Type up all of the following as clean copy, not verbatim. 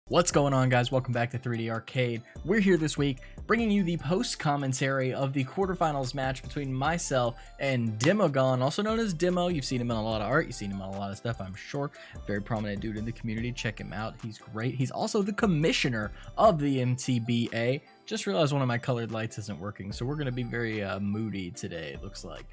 What's going on, guys? Welcome back to 3D Arcade. We're here this week bringing you the post commentary of the quarterfinals match between myself and Demogonn, also known as Demo. You've seen him in a lot of art, you've seen him on a lot of stuff, I'm sure. Very prominent dude in the community. Check him out, he's great. He's also the commissioner of the MTBA. Just realized one of my colored lights isn't working, so we're going to be very moody today, it looks like.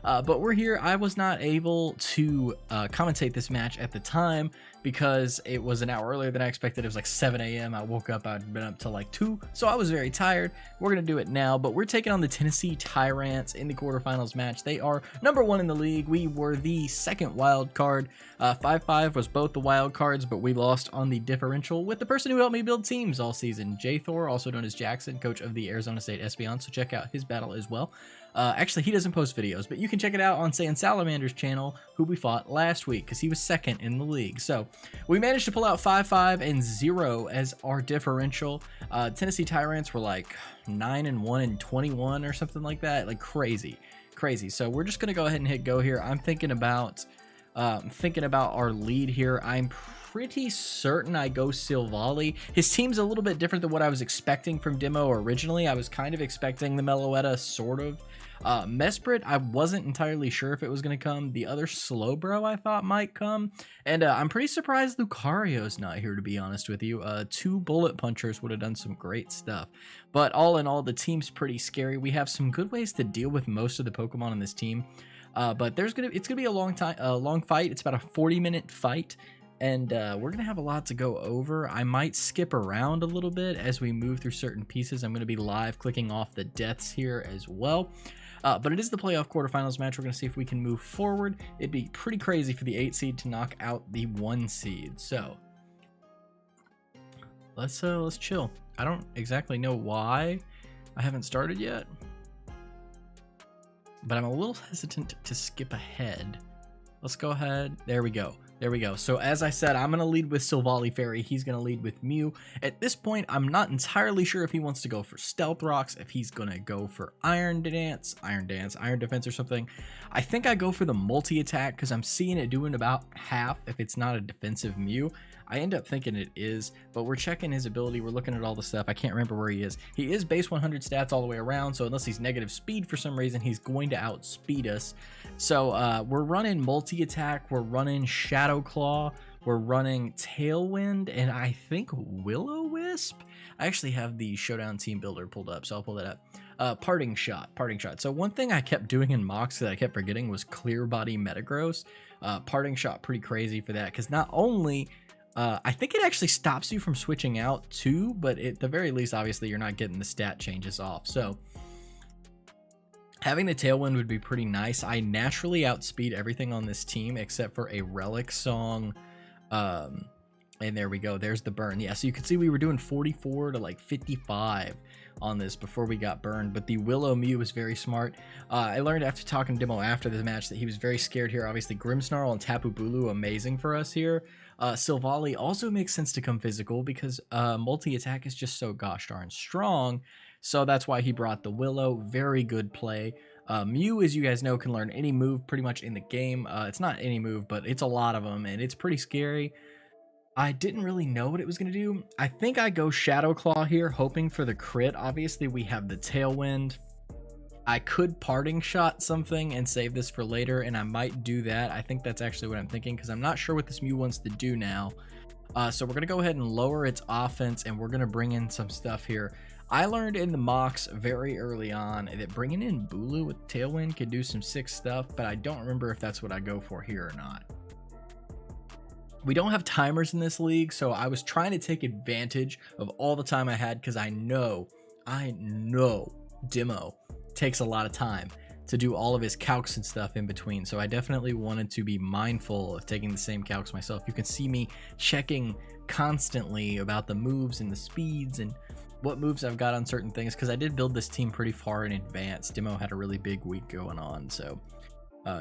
But we're here. I was not able to commentate this match at the time because it was an hour earlier than I expected. It was like 7 a.m. I woke up, I'd been up till like 2, so I was very tired. We're going to do it now, but we're taking on the Tennessee Tyrants in the quarterfinals match. They are #1 in the league. We were the second wild card. 5-5 was both the wild cards, but we lost on the differential with the person who helped me build teams all season, J Thor, also known as Jackson, coach of the Arizona State Espeon, so check out his battle as well. Actually, he doesn't post videos, but you can check it out on Saiyan Salamander's channel, who we fought last week, because he was second in the league. So we managed to pull out 5-5 and 0 as our differential. Tennessee Tyrants were like 9-1 and 21 or something like that, like crazy. So we're just gonna go ahead and hit go here. I'm thinking about our lead here. I'm pretty certain I go Silvally. His team's a little bit different than what I was expecting from Demo originally. I was kind of expecting the Meloetta, sort of. Mesprit, I wasn't entirely sure if it was going to come. The other Slowbro I thought might come. And I'm pretty surprised Lucario's not here, to be honest with you. 2 Bullet Punchers would have done some great stuff. But all in all, the team's pretty scary. We have some good ways to deal with most of the Pokemon on this team. But it's gonna be a long fight. It's about a 40-minute fight. And we're going to have a lot to go over. I might skip around a little bit as we move through certain pieces. I'm going to be live clicking off the deaths here as well. But it is the playoff quarterfinals match. We're going to see if we can move forward. It'd be pretty crazy for the 8 seed to knock out the 1 seed. So let's chill. I don't exactly know why I haven't started yet, but I'm a little hesitant to skip ahead. Let's go ahead. There we go. So as I said, I'm going to lead with Silvally Fairy. He's going to lead with Mew. At this point, I'm not entirely sure if he wants to go for Stealth Rocks, if he's going to go for Iron Defense or something. I think I go for the multi-attack because I'm seeing it doing about half if it's not a defensive Mew. I end up thinking it is, but we're checking his ability. We're looking at all the stuff. I can't remember where he is. He is base 100 stats all the way around, so unless he's negative speed for some reason, he's going to outspeed us. So we're running multi-attack, we're running Shadow Claw, we're running Tailwind, and I think Will-O-Wisp. I actually have the Showdown team builder pulled up, so I'll pull that up. Parting Shot. So one thing I kept doing in mocks that I kept forgetting was Clear Body Metagross. Parting Shot, pretty crazy for that, because not only I think it actually stops you from switching out too, but at the very least, obviously, you're not getting the stat changes off. So having the Tailwind would be pretty nice. I naturally outspeed everything on this team except for a Relic Song. And there we go. There's the burn. Yeah, so you can see we were doing 44 to like 55 on this before we got burned, but the Willow Mew was very smart. I learned after talking to Demo after the match that he was very scared here. Obviously, Grimmsnarl and Tapu Bulu, amazing for us here. Silvally also makes sense to come physical because multi-attack is just so gosh darn strong. So that's why he brought the Willow. Very good play. Mew, as you guys know, can learn any move pretty much in the game. It's not any move, but it's a lot of them, and it's pretty scary. I didn't really know what it was going to do. I think I go Shadow Claw here, hoping for the crit. Obviously, we have the Tailwind. I could Parting Shot something and save this for later, and I might do that. I think that's actually what I'm thinking, because I'm not sure what this Mew wants to do now. So we're going to go ahead and lower its offense, and we're going to bring in some stuff here. I learned in the mocks very early on that bringing in Bulu with Tailwind could do some sick stuff, but I don't remember if that's what I go for here or not. We don't have timers in this league, so I was trying to take advantage of all the time I had, because I know Demo takes a lot of time to do all of his calcs and stuff in between, so I definitely wanted to be mindful of taking the same calcs myself. You can see me checking constantly about the moves and the speeds and what moves I've got on certain things, because I did build this team pretty far in advance. Demo had a really big week going on, so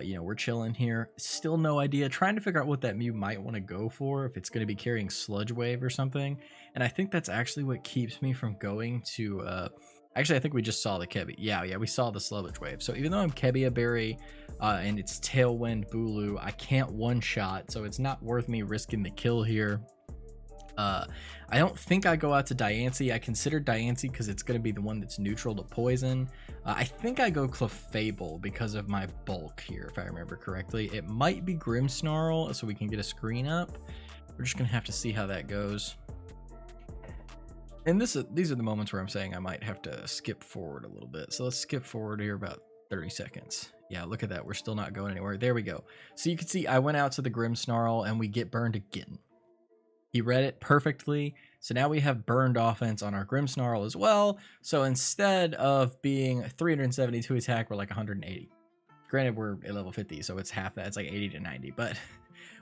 you know, we're chilling here. Still no idea. Trying to figure out what that Mew might want to go for, if it's going to be carrying Sludge Wave or something. And I think that's actually what keeps me from going to actually, I think we just saw the Kebby. Yeah, we saw the Sludge Wave. So even though I'm Kebia Berry and it's Tailwind Bulu, I can't one-shot, so it's not worth me risking the kill here. I don't think I go out to Diancie. I consider Diancie because it's going to be the one that's neutral to poison. I think I go Clefable because of my bulk here, if I remember correctly. It might be Grimmsnarl, so we can get a screen up. We're just going to have to see how that goes. And these are the moments where I'm saying I might have to skip forward a little bit. So let's skip forward here about 30 seconds. Yeah, look at that. We're still not going anywhere. There we go. So you can see I went out to the Grimmsnarl and we get burned again. He read it perfectly. So now we have burned offense on our Grimmsnarl as well. So instead of being 372 attack, we're like 180. Granted, we're at level 50, so it's half that. It's like 80 to 90, but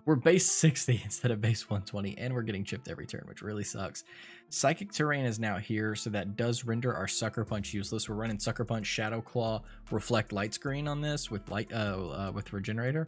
we're base 60 instead of base 120, and we're getting chipped every turn, which really sucks. Psychic Terrain is now here, so that does render our Sucker Punch useless. We're running Sucker Punch, Shadow Claw, Reflect Light Screen on this with with Regenerator.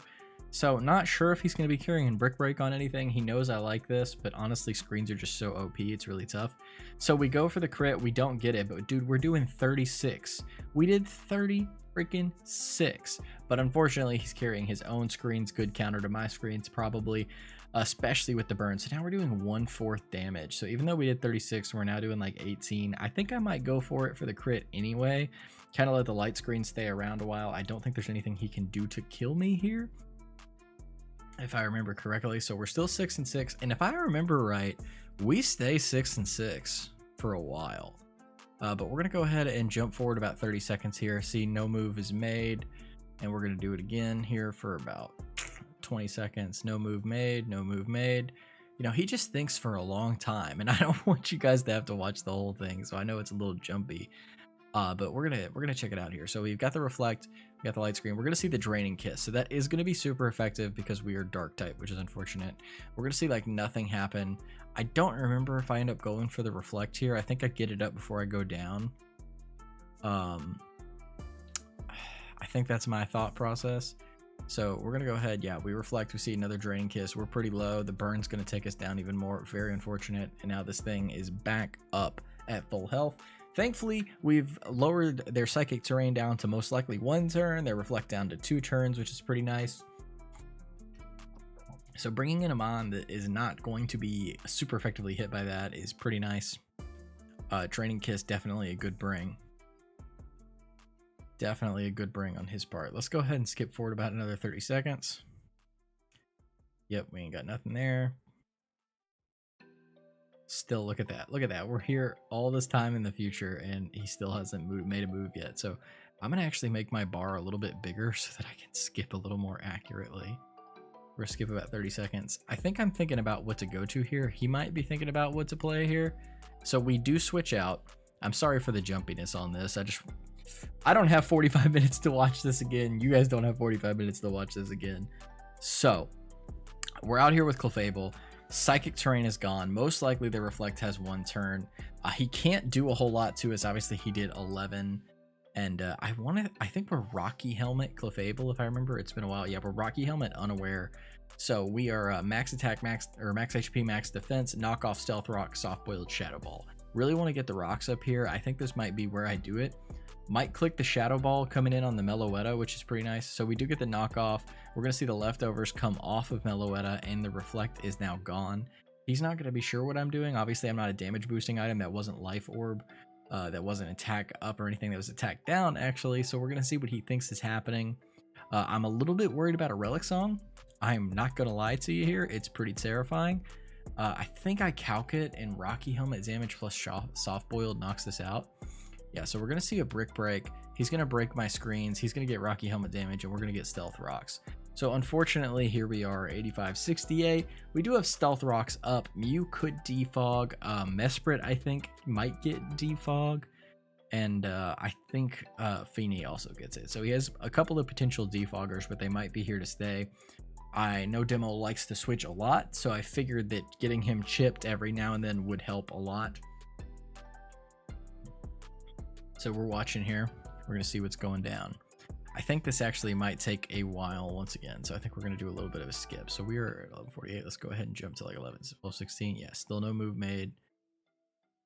So not sure if he's going to be carrying Brick Break on anything. He knows I like this, but honestly, screens are just so OP. It's really tough. So we go for the crit. We don't get it, but dude, we're doing 36. We did 30 freaking 6. But unfortunately, he's carrying his own screens. Good counter to my screens, probably, especially with the burn. So now we're doing 1/4 damage. So even though we did 36, we're now doing like 18. I think I might go for it for the crit anyway. Kind of let the light screen stay around a while. I don't think there's anything he can do to kill me here, if I remember correctly. So we're still 6 and 6, and if I remember right, we stay 6 and 6 for a while. But we're gonna go ahead and jump forward about 30 seconds here. See, no move is made, and we're gonna do it again here for about 20 seconds. No move made, no move made. You know, he just thinks for a long time, and I don't want you guys to have to watch the whole thing, so I know it's a little jumpy. But we're gonna check it out here. So we've got the reflect, we got the light screen. We're gonna see the draining kiss. So that is gonna be super effective because we are dark type, which is unfortunate. We're gonna see like nothing happen. I don't remember if I end up going for the reflect here. I think I get it up before I go down. I think that's my thought process. So we're gonna go ahead. Yeah, we reflect. We see another draining kiss. We're pretty low. The burn's gonna take us down even more. Very unfortunate. And now this thing is back up at full health. Thankfully, we've lowered their Psychic Terrain down to most likely 1 turn, their Reflect down to 2 turns, which is pretty nice. So bringing in a Mon that is not going to be super effectively hit by that is pretty nice. Draining Kiss, definitely a good bring. Definitely a good bring on his part. Let's go ahead and skip forward about another 30 seconds. Yep, we ain't got nothing there. Still, look at that. Look at that. We're here all this time in the future, and he still hasn't made a move yet. So I'm going to actually make my bar a little bit bigger so that I can skip a little more accurately. We're going to skip about 30 seconds. I think I'm thinking about what to go to here. He might be thinking about what to play here. So we do switch out. I'm sorry for the jumpiness on this. I don't have 45 minutes to watch this again. You guys don't have 45 minutes to watch this again. So we're out here with Clefable. Psychic Terrain is gone. Most likely the Reflect has 1 turn. He can't do a whole lot to us. Obviously he did 11. And I think we're Rocky Helmet Clefable, if I remember. It's been a while. Yeah, we're Rocky Helmet Unaware. So we are max attack, max HP, max defense, knock off Stealth Rock, Soft Boiled Shadow Ball. Really want to get the rocks up here. I think this might be where I do it. Might click the Shadow Ball coming in on the Meloetta, which is pretty nice. So we do get the knockoff. We're going to see the leftovers come off of Meloetta, and the Reflect is now gone. He's not going to be sure what I'm doing. Obviously, I'm not a damage boosting item. That wasn't Life Orb. That wasn't attack up or anything. That was attack down, actually. So we're going to see what he thinks is happening. I'm a little bit worried about a Relic Song. I'm not going to lie to you here. It's pretty terrifying. I think I calc it, and Rocky Helmet damage plus Soft Boiled knocks this out. Yeah, so we're going to see a Brick Break. He's going to break my screens. He's going to get Rocky Helmet damage, and we're going to get Stealth Rocks. So unfortunately, here we are, 85-68. We do have Stealth Rocks up. Mew could defog. Mesprit, I think, might get defog. And I think Feeny also gets it. So he has a couple of potential defoggers, but they might be here to stay. I know Demo likes to switch a lot, so I figured that getting him chipped every now and then would help a lot. So we're watching here. We're going to see what's going down. I think this actually might take a while once again. So I think we're going to do a little bit of a skip. So we are at 11:48. Let's go ahead and jump to like 12:16. Yeah, still no move made.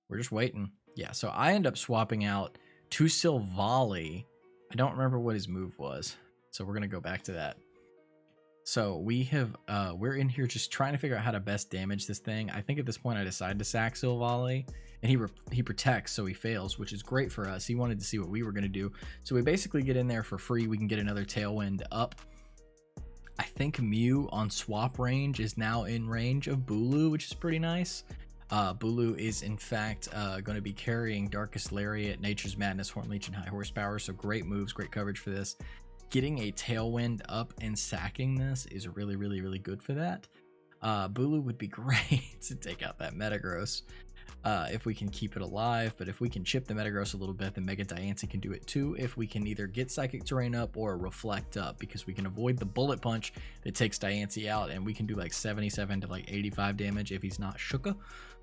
We're just waiting. Yeah, so I end up swapping out to Silvally. I don't remember what his move was. So we're going to go back to that. So we're in here just trying to figure out how to best damage this thing. I think at this point I decided to sack Silvally, and he protects, so he fails, which is great for us. He wanted to see what we were going to do. So we basically get in there for free. We can get another Tailwind up. I think Mew on swap range is now in range of Bulu, which is pretty nice. Bulu is in fact going to be carrying Darkest Lariat, Nature's Madness, Horn Leech, and High Horsepower. So great moves, great coverage for this. Getting a Tailwind up and sacking this is really, really, really good for that. Bulu would be great to take out that Metagross if we can keep it alive, but if we can chip the Metagross a little bit, then Mega Diancie can do it too if we can either get Psychic Terrain up or Reflect up, because we can avoid the Bullet Punch that takes Diancie out, and we can do like 77 to like 85 damage if he's not Shuka.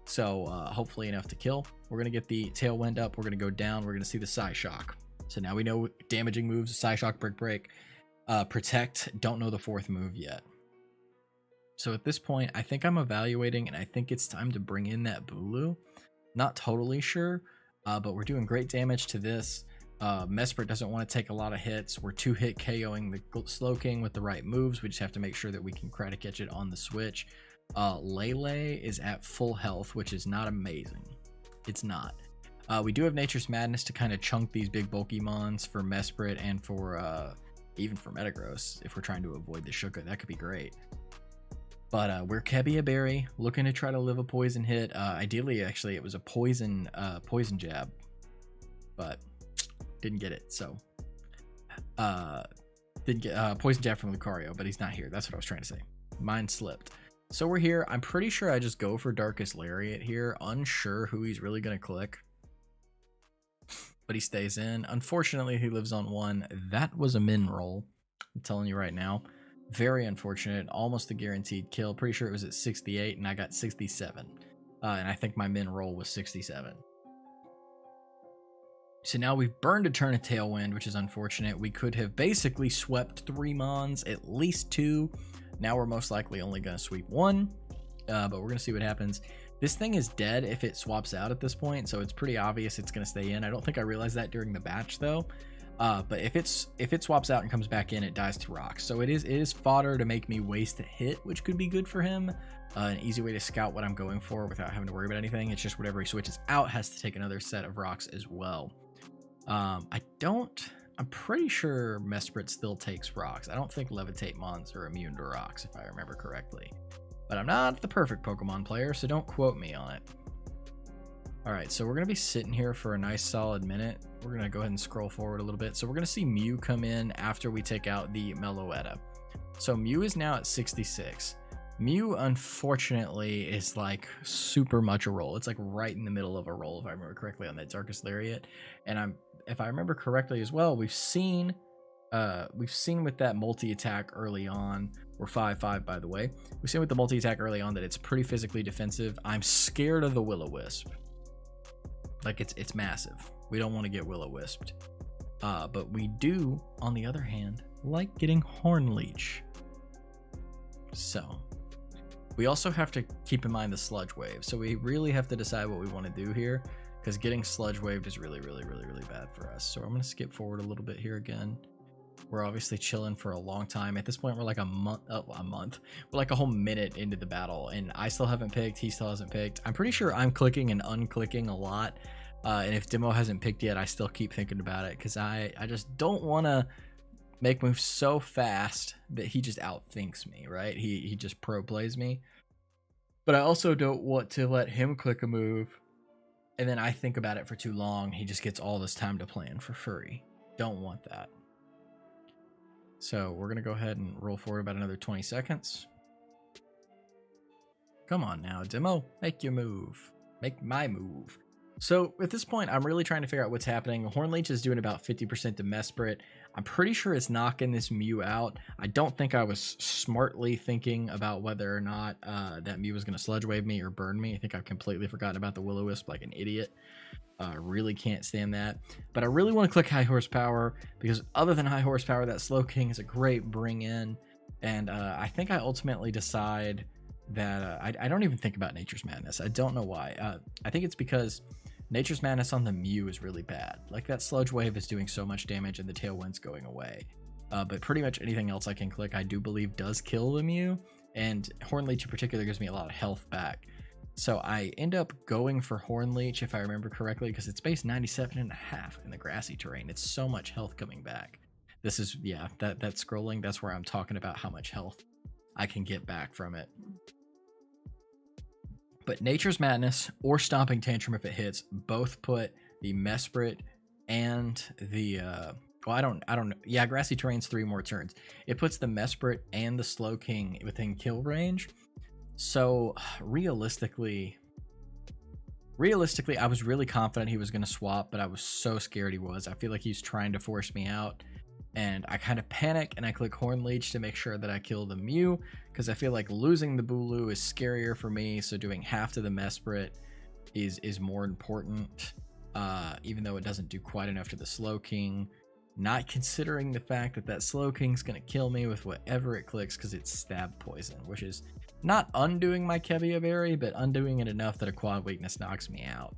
So hopefully enough to kill. We're going to get the Tailwind up, we're going to go down, we're going to see the Psyshock. So now we know damaging moves, Psyshock, Brick Break, Protect, don't know the fourth move yet. So at this point, I think I'm evaluating, and I think it's time to bring in that Bulu. Not totally sure, but we're doing great damage to this. Mesprit doesn't want to take a lot of hits. We're 2-hit KOing the Slowking with the right moves. We just have to make sure that we can try to catch it on the switch. Lele is at full health, which is not amazing. It's not. We do have Nature's Madness to kind of chunk these big bulky mons for Mesprit and for even for Metagross. If we're trying to avoid the Shuka, that could be great. But we're Kebia Berry, looking to try to live a poison hit. Ideally, actually, it was a poison jab, but didn't get it. So didn't get poison jab from Lucario, but he's not here. That's what I was trying to say. Mine slipped. So we're here. I'm pretty sure I just go for Darkest Lariat here. Unsure who he's really going to click, but he stays in. Unfortunately, he lives on 1. That was a min roll. I'm telling you right now. Very unfortunate. Almost a guaranteed kill. Pretty sure it was at 68, and I got 67. And I think my min roll was 67. So now we've burned a turn of Tailwind, which is unfortunate. We could have basically swept 3 mons, at least 2. Now we're most likely only going to sweep 1, but we're going to see what happens. This thing is dead if it swaps out at this point, so it's pretty obvious it's going to stay in. I don't think I realized that during the batch, though. But if it swaps out and comes back in, it dies to rocks. So it is fodder to make me waste a hit, which could be good for him. An easy way to scout what I'm going for without having to worry about anything. It's just whatever he switches out has to take another set of rocks as well. I'm pretty sure Mesprit still takes rocks. I don't think Levitate Mons are immune to rocks, if I remember correctly. But I'm not the perfect Pokemon player, so don't quote me on it. Alright, so we're going to be sitting here for a nice solid minute. We're going to go ahead and scroll forward a little bit. So we're going to see Mew come in after we take out the Meloetta. So Mew is now at 66. Mew, unfortunately, is like super much a roll. It's like right in the middle of a roll, if I remember correctly, on that Darkest Lariat. And if I remember correctly as well, we've seen with that multi-attack early on. We're 5-5, by the way. We've seen with the multi-attack early on that it's pretty physically defensive. I'm scared of the Will-O-Wisp. Like, it's massive. We don't want to get Will-O-Wisped. But we do, on the other hand, like getting Horn Leech. So we also have to keep in mind the Sludge Wave. So we really have to decide what we want to do here, because getting Sludge Waved is really, really, really, really bad for us. So I'm going to skip forward a little bit here again. We're obviously chilling for a long time. At this point, we're like a month. We're like a whole minute into the battle, and I still haven't picked. He still hasn't picked. I'm pretty sure I'm clicking and unclicking a lot. And if Demo hasn't picked yet, I still keep thinking about it, because I just don't want to make moves so fast that he just outthinks me, right? He just pro plays me. But I also don't want to let him click a move, and then I think about it for too long. He just gets all this time to plan for free. Don't want that. So we're going to go ahead and roll forward about another 20 seconds. Come on now, Demo. Make your move. Make my move. So at this point, I'm really trying to figure out what's happening. Horn Leech is doing about 50% to Mesprit. I'm pretty sure it's knocking this Mew out. I don't think I was smartly thinking about whether or not that Mew was going to Sludge Wave me or burn me. I think I've completely forgotten about the Will-O-Wisp like an idiot. Really can't stand that. But I really want to click High Horsepower, because other than High Horsepower, that Slowking is a great bring in. And I think I ultimately decide that I don't even think about Nature's Madness. I don't know why. I think it's because Nature's Madness on the Mew is really bad. Like, that Sludge Wave is doing so much damage and the Tailwind's going away. but pretty much anything else I can click, I do believe does kill the Mew, and Horn Leech in particular gives me a lot of health back. So I end up going for Horn Leech, if I remember correctly, because it's base 97.5 in the grassy terrain. It's so much health coming back. This is, yeah, that scrolling, that's where I'm talking about how much health I can get back from it. But Nature's Madness or Stomping Tantrum, if it hits, both put the Mesprit and the well, I don't know. Yeah, grassy terrain's 3 more turns. It puts the Mesprit and the Slowking within kill range. So realistically, I was really confident he was going to swap, but I was so scared he was. I feel like he's trying to force me out, and I kind of panic and I click Horn Leech to make sure that I kill the Mew, because I feel like losing the Bulu is scarier for me. So doing half to the Mesprit is more important, even though it doesn't do quite enough to the Slowking. Not considering the fact that Slowking's going to kill me with whatever it clicks because it's stab poison, which is not undoing my Kebia Berry, but undoing it enough that a quad weakness knocks me out.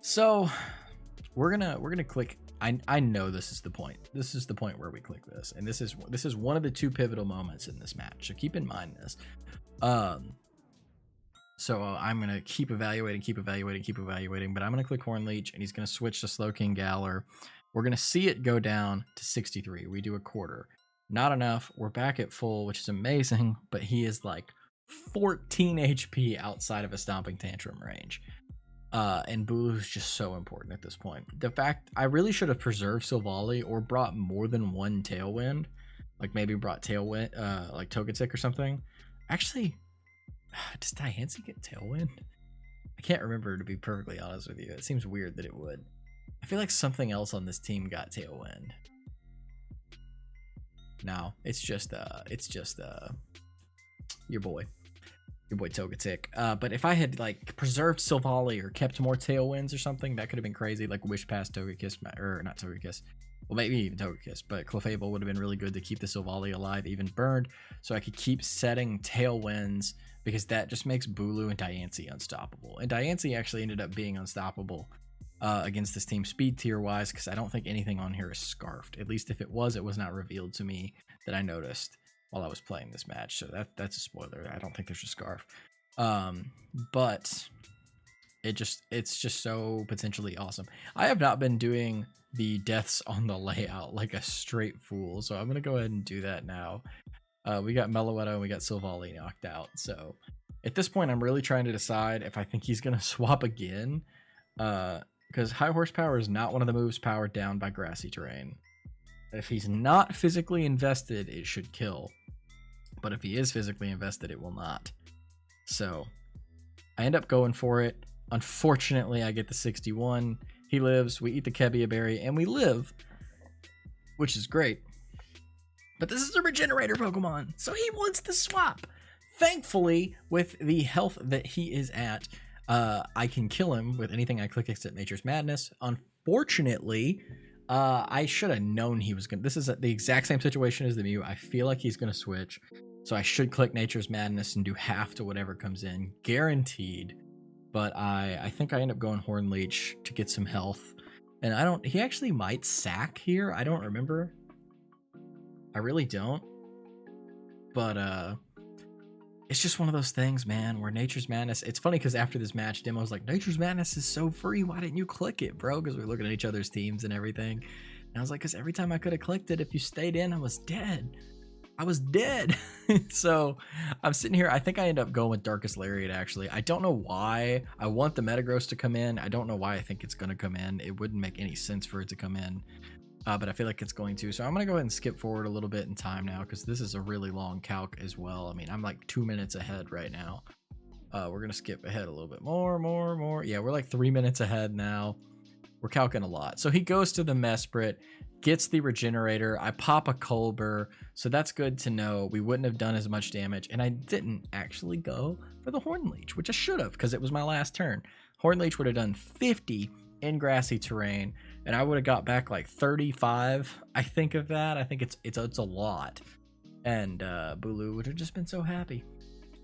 So we're gonna click. I know this is the point. This is the point where we click this, and this is one of the 2 pivotal moments in this match. So keep in mind this. So I'm gonna keep evaluating, but I'm gonna click Horn Leech, and he's gonna switch to Slowking Galar. We're going to see it go down to 63. We do a quarter. Not enough. We're back at full, which is amazing, but he is like 14 HP outside of a Stomping Tantrum range. And Bulu is just so important at this point. The fact, I really should have preserved Silvally or brought more than 1 Tailwind. Like maybe brought Tailwind, like Togetic or something. Actually, does Diancie get Tailwind? I can't remember, to be perfectly honest with you. It seems weird that it would. I feel like something else on this team got Tailwind. No, it's just your boy Togetic. But if I had like preserved Silvally or kept more Tailwinds or something, that could have been crazy. Like Wish Past Togekiss, or not Togekiss. Well, maybe even Togekiss, but Clefable would have been really good to keep the Silvally alive, even burned, so I could keep setting Tailwinds, because that just makes Bulu and Diancie unstoppable. And Diancie actually ended up being unstoppable against this team speed tier wise, because I don't think anything on here is scarfed. At least if it was not revealed to me that I noticed while I was playing this match. So that's a spoiler. I don't think there's a scarf. But it's just so potentially awesome. I have not been doing the deaths on the layout like a straight fool, so I'm gonna go ahead and do that now. We got Meloetta and we got Silvally knocked out. So at this point, I'm really trying to decide if I think he's gonna swap again. Because high horsepower is not one of the moves powered down by grassy terrain. If he's not physically invested, it should kill. But if he is physically invested, it will not. So I end up going for it. Unfortunately, I get the 61. He lives, we eat the Kebia Berry, and we live, which is great. But this is a regenerator Pokemon, so he wants the swap. Thankfully, with the health that he is at, I can kill him with anything I click except Nature's Madness. Unfortunately, I should have known he was going to... This is the exact same situation as the Mew. I feel like he's going to switch. So I should click Nature's Madness and do half to whatever comes in. Guaranteed. But I think I end up going Horn Leech to get some health. And I don't... He actually might sack here. I don't remember. I really don't. But, it's just one of those things, man, where Nature's Madness... It's funny because after this match, Demo's like, Nature's Madness is so free. Why didn't you click it, bro? Because we're looking at each other's teams and everything. And I was like, because every time I could have clicked it, if you stayed in, I was dead. I was dead. So I'm sitting here. I think I end up going with Darkest Lariat, actually. I don't know why. I want the Metagross to come in. I don't know why I think it's going to come in. It wouldn't make any sense for it to come in. But I feel like it's going to. So I'm going to go ahead and skip forward a little bit in time now, because this is a really long calc as well. I mean, I'm like 2 minutes ahead right now. We're going to skip ahead a little bit more. Yeah, we're like 3 minutes ahead now. We're calcing a lot. So he goes to the Mesprit, gets the Regenerator. I pop a Colbur, so that's good to know. We wouldn't have done as much damage, and I didn't actually go for the Horn Leech, which I should have, because it was my last turn. Horn Leech would have done 50 in grassy terrain, and I would have got back like 35. I think of that. I think it's a lot. And Bulu would have just been so happy.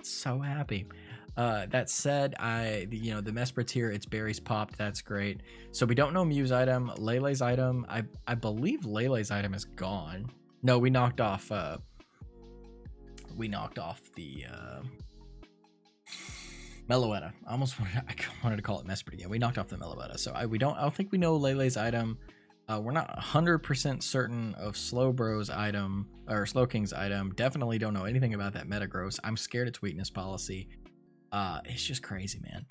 So happy. That said, the Mesprit's here, its berries popped, that's great. So we don't know Mew's item. Lele's item, I believe Lele's item is gone. No, we knocked off the Meloetta. I wanted to call it Mesprit. Yeah, we knocked off the Meloetta. So I don't think we know Lele's item. We're not 100% certain of Slowbro's item or Slowking's item. Definitely don't know anything about that Metagross. I'm scared it's weakness policy. It's just crazy, man.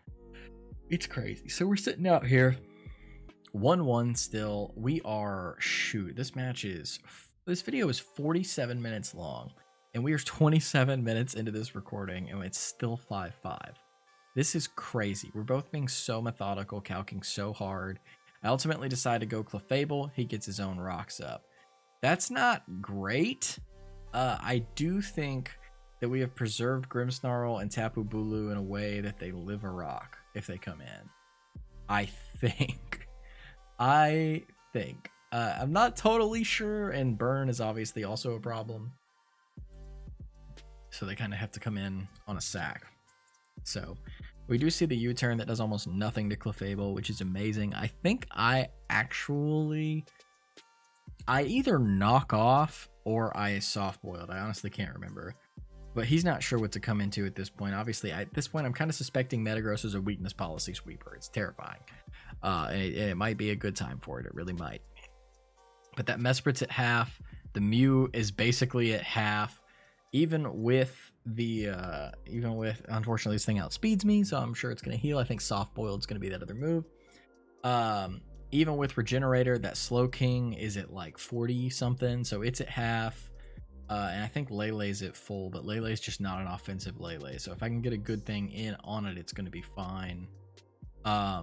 It's crazy. So we're sitting out here 1-1 still. We are this video is 47 minutes long, and we are 27 minutes into this recording, and it's still 5-5. This is crazy. We're both being so methodical, calcing so hard. I ultimately decide to go Clefable. He gets his own rocks up. That's not great. I do think that we have preserved Grimmsnarl and Tapu Bulu in a way that they live a rock if they come in. I think. I'm not totally sure, and burn is obviously also a problem. So they kind of have to come in on a sack. So we do see the U-turn that does almost nothing to Clefable, which is amazing. I think I either knock off or I soft-boiled. I honestly can't remember. But he's not sure what to come into at this point. Obviously, at this point, I'm kind of suspecting Metagross is a weakness policy sweeper. It's terrifying. And it might be a good time for it. It really might. But that Mesprit's at half. The Mew is basically at half. Even with unfortunately, this thing outspeeds me, so I'm sure it's going to heal. I think soft boiled is going to be that other move. Even with Regenerator, that Slowking is at like 40 something, so it's at half. And I think Lele's at full, but Lele's just not an offensive Lele. So if I can get a good thing in on it, it's going to be fine. I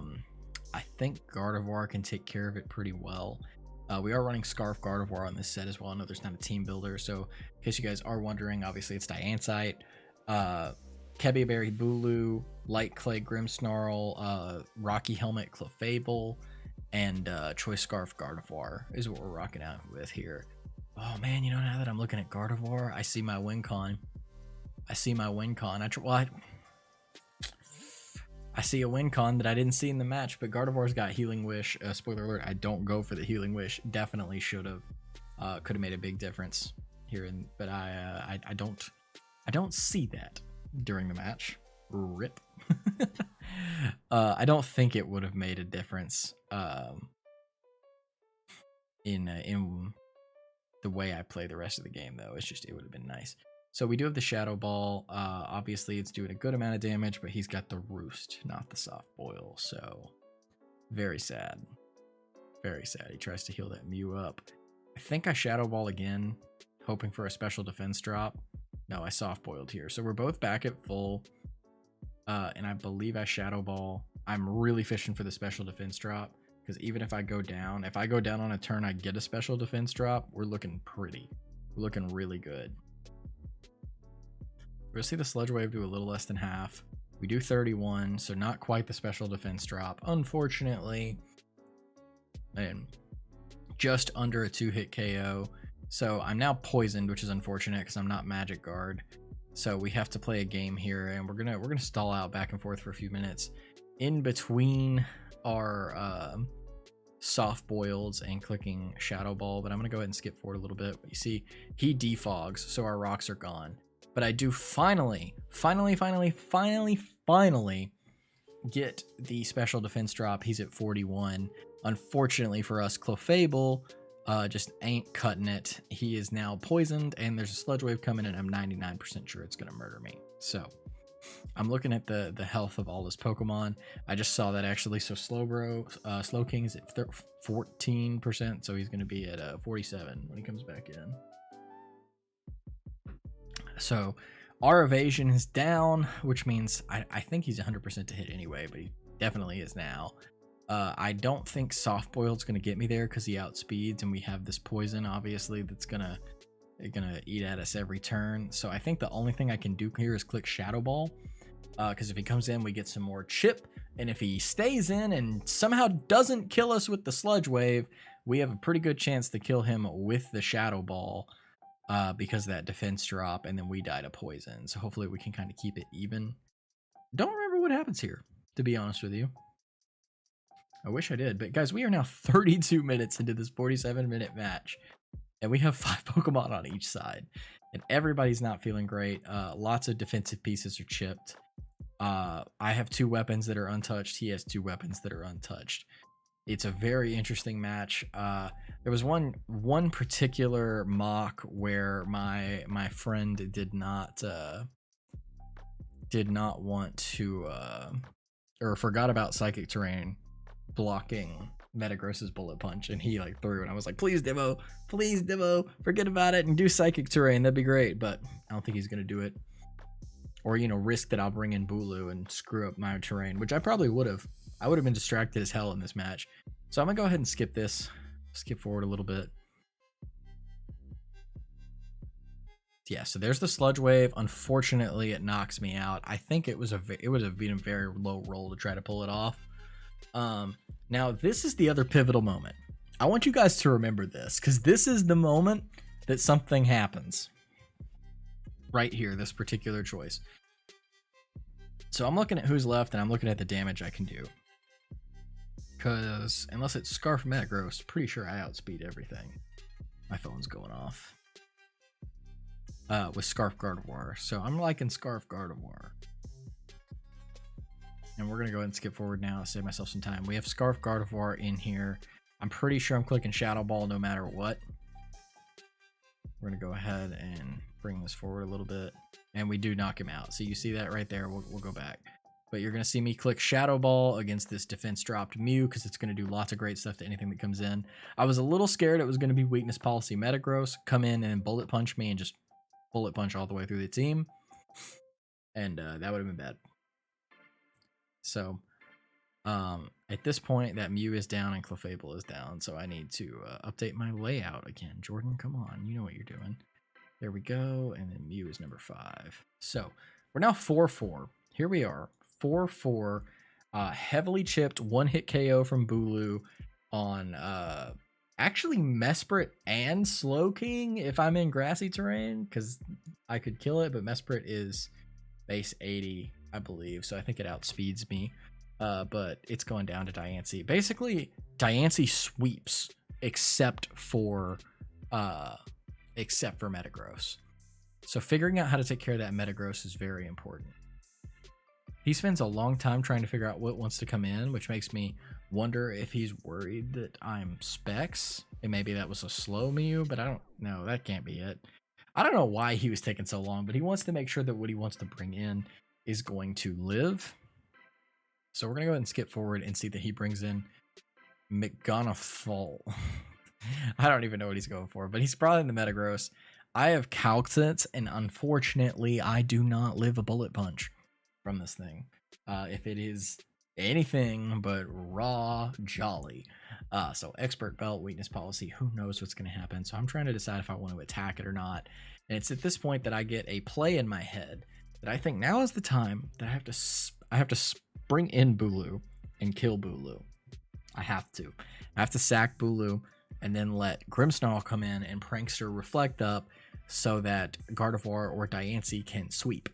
think Gardevoir can take care of it pretty well. We are running Scarf Gardevoir on this set as well. I know there's not a team builder, so in case you guys are wondering, obviously it's Diancite, Kebiaberry Bulu, Light Clay Grimmsnarl, Rocky Helmet Clefable, and Choice Scarf Gardevoir is what we're rocking out with here. Oh man, you know, now that I'm looking at Gardevoir, I see my win con. I see a win con that I didn't see in the match, but Gardevoir's got Healing Wish. Spoiler alert, I don't go for the Healing Wish. Definitely should have. Could have made a big difference here, but I don't see that during the match. Rip. I don't think it would have made a difference in the way I play the rest of the game, though. It's just, it would have been nice. So we do have the Shadow Ball. Obviously, it's doing a good amount of damage, but he's got the Roost, not the Soft Boil. So very sad. Very sad. He tries to heal that Mew up. I think I Shadow Ball again, hoping for a special defense drop. No, I Soft Boiled here. So we're both back at full. And I believe I Shadow Ball. I'm really fishing for the special defense drop, because even if I go down on a turn, I get a special defense drop, we're looking pretty. We're looking really good. We'll see the Sludge Wave do a little less than half. We do 31, so not quite the special defense drop, unfortunately. And just under a 2-hit KO. So I'm now poisoned, which is unfortunate because I'm not Magic Guard. So we have to play a game here, and we're gonna stall out back and forth for a few minutes in between our soft boils and clicking Shadow Ball. But I'm gonna go ahead and skip forward a little bit. You see, he defogs, so our rocks are gone. But I do finally get the special defense drop. He's at 41. Unfortunately for us, Clefable just ain't cutting it. He is now poisoned, and there's a Sludge Wave coming, and I'm 99% sure it's going to murder me. So I'm looking at the health of all his Pokemon. I just saw that actually. So Slowking is at 14%, so he's going to be at 47 when he comes back in. So our evasion is down, which means I think he's 100% to hit anyway, but he definitely is now. I don't think Soft Boiled's going to get me there because he outspeeds, and we have this poison, obviously, that's gonna eat at us every turn. So I think the only thing I can do here is click Shadow Ball, because if he comes in, we get some more chip, and if he stays in and somehow doesn't kill us with the Sludge Wave, we have a pretty good chance to kill him with the Shadow Ball. Because of that defense drop, and then we die to poison. So hopefully we can kind of keep it even. Don't remember what happens here, to be honest with you. I wish I did, but guys, we are now 32 minutes into this 47-minute match, and we have 5 Pokemon on each side, and everybody's not feeling great. Lots of defensive pieces are chipped. I have 2 weapons that are untouched. He has 2 weapons that are untouched. It's a very interesting match. There was one particular mock where my friend did not want to or forgot about Psychic Terrain blocking Metagross's Bullet Punch, and he like threw, and I was like, please Demo, forget about it and do Psychic Terrain, that'd be great. But I don't think he's gonna do it, or risk that I'll bring in Bulu and screw up my terrain, which I probably would have. I would have been distracted as hell in this match. So I'm gonna go ahead and skip forward a little bit. Yeah, so there's the Sludge Wave. Unfortunately, it knocks me out. I think it would have been a very low roll to try to pull it off. Now this is the other pivotal moment. I want you guys to remember this, because this is the moment that something happens. Right here, this particular choice. So I'm looking at who's left, and I'm looking at the damage I can do. Because unless it's Scarf Metagross, pretty sure I outspeed everything. My phone's going off. With Scarf Gardevoir. So I'm liking Scarf Gardevoir. And we're going to go ahead and skip forward now to save myself some time. We have Scarf Gardevoir in here. I'm pretty sure I'm clicking Shadow Ball no matter what. We're going to go ahead and bring this forward a little bit. And we do knock him out. So you see that right there. We'll go back. But you're going to see me click Shadow Ball against this defense dropped Mew, because it's going to do lots of great stuff to anything that comes in. I was a little scared it was going to be Weakness Policy Metagross, come in and Bullet Punch me and just Bullet Punch all the way through the team. And that would have been bad. So at this point, that Mew is down and Clefable is down. So I need to update my layout again. Jordan, come on. You know what you're doing. There we go. And then Mew is number 5. So we're now 4-4. Here we are. 4-4, heavily chipped, 1-hit KO from Bulu on actually Mesprit and Slowking if I'm in grassy terrain, because I could kill it, but Mesprit is base 80, I believe, so I think it outspeeds me. But it's going down to Diancie. Basically, Diancie sweeps except for Metagross. So figuring out how to take care of that Metagross is very important. He spends a long time trying to figure out what wants to come in, which makes me wonder if he's worried that I'm Specs. And maybe that was a slow Mew, but I don't know. That can't be it. I don't know why he was taking so long, but he wants to make sure that what he wants to bring in is going to live. So we're going to go ahead and skip forward and see that he brings in McGonagall. I don't even know what he's going for, but he's probably in the Metagross. I have Calcent, and unfortunately, I do not live a Bullet Punch from this thing. If it is anything but raw jolly. So Expert Belt, Weakness Policy, who knows what's going to happen. So I'm trying to decide if I want to attack it or not. And it's at this point that I get a play in my head that I think now is the time that I have to bring in Bulu and kill Bulu. I have to sack Bulu and then let Grimmsnarl come in and Prankster reflect up so that Gardevoir or Diancie can sweep.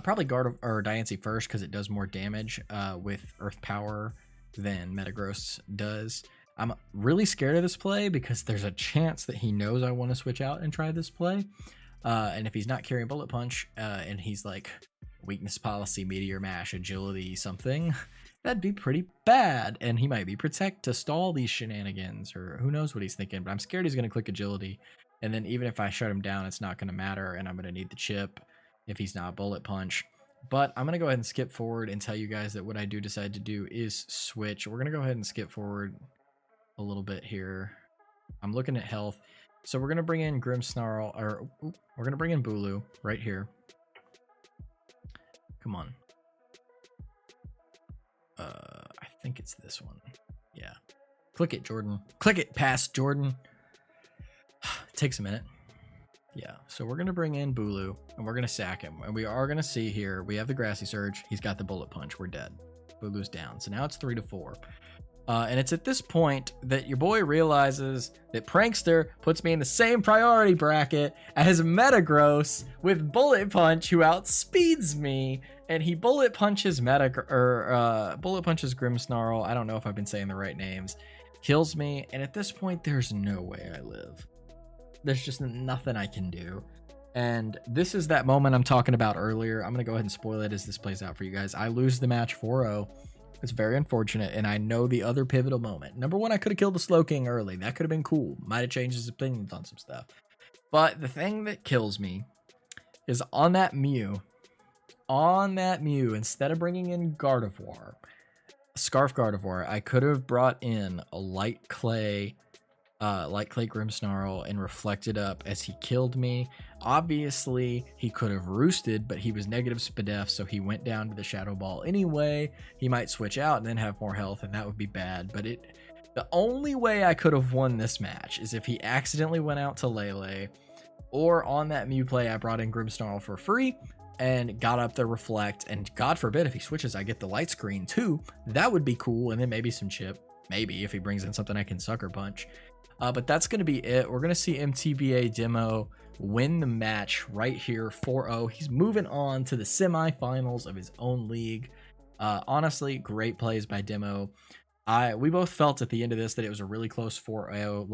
Probably Diancie first, because it does more damage with Earth Power than Metagross does. I'm really scared of this play because there's a chance that he knows I want to switch out and try this play. And if he's not carrying Bullet Punch and he's like Weakness Policy, Meteor Mash, Agility, something, that'd be pretty bad. And he might be Protect to stall these shenanigans, or who knows what he's thinking. But I'm scared he's going to click Agility. And then even if I shut him down, it's not going to matter. And I'm going to need the chip if he's not Bullet Punch. But I'm going to go ahead and skip forward and tell you guys that what I do decide to do is switch. We're going to go ahead and skip forward a little bit here. I'm looking at health. So we're going to bring in Grimmsnarl, or we're going to bring in Bulu right here. Come on. I think it's this one. Yeah. Click it, Jordan. Click it, pass, Jordan. It takes a minute. Yeah, so we're going to bring in Bulu, and we're going to sack him. And we are going to see here, we have the Grassy Surge. He's got the Bullet Punch. We're dead. Bulu's down. So now it's 3-4. And it's at this point that your boy realizes that Prankster puts me in the same priority bracket as Metagross with Bullet Punch, who outspeeds me. And he Bullet Punches Bullet Punches Grimmsnarl. I don't know if I've been saying the right names. Kills me. And at this point, there's no way I live. There's just nothing I can do. And this is that moment I'm talking about earlier. I'm going to go ahead and spoil it as this plays out for you guys. I lose the match 4-0. It's very unfortunate, and I know the other pivotal moment. Number one, I could have killed the Slowking early. That could have been cool. Might have changed his opinions on some stuff. But the thing that kills me is on that Mew, instead of bringing in Gardevoir, Scarf Gardevoir, I could have brought in a Light Clay Grimmsnarl and reflected up as he killed me. Obviously, he could have roosted, but he was negative Spadef, so he went down to the Shadow Ball anyway. He might switch out and then have more health, and that would be bad. But the only way I could have won this match is if he accidentally went out to Lele, or on that Mew play, I brought in Grimmsnarl for free and got up the Reflect, and God forbid if he switches, I get the Light Screen too. That would be cool, and then maybe some chip. Maybe if he brings in something I can Sucker Punch. But that's going to be it. We're going to see MTBA Demo win the match right here, 4-0. He's moving on to the semifinals of his own league. Honestly, great plays by Demo. We both felt at the end of this that it was a really close 4-0.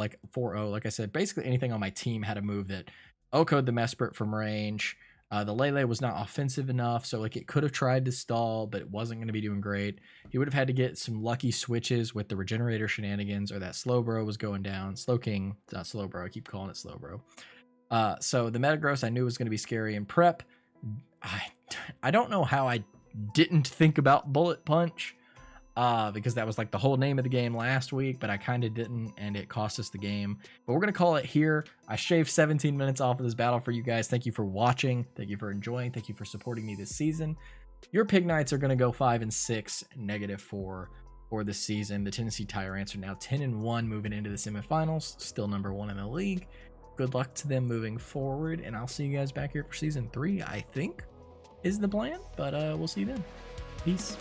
Like I said, basically anything on my team had a move that OHKO'd the Mesprit from range. The Lele was not offensive enough, so like it could have tried to stall, but it wasn't going to be doing great. He would have had to get some lucky switches with the Regenerator shenanigans, or that Slowbro was going down. Slowking, it's not Slowbro, I keep calling it Slowbro. So the Metagross I knew was going to be scary in prep. I don't know how I didn't think about Bullet Punch, because that was like the whole name of the game last week, but I kind of didn't, and it cost us the game. But we're going to call it here. I shaved 17 minutes off of this battle for you guys. Thank you for watching. Thank you for enjoying. Thank you for supporting me this season. Your Pigknights are going to go 5-6, -4 for this season. The Tennessee Tyrants are now 10-1 moving into the semifinals, still number 1 in the league. Good luck to them moving forward, and I'll see you guys back here for season 3, I think is the plan, but we'll see you then. Peace.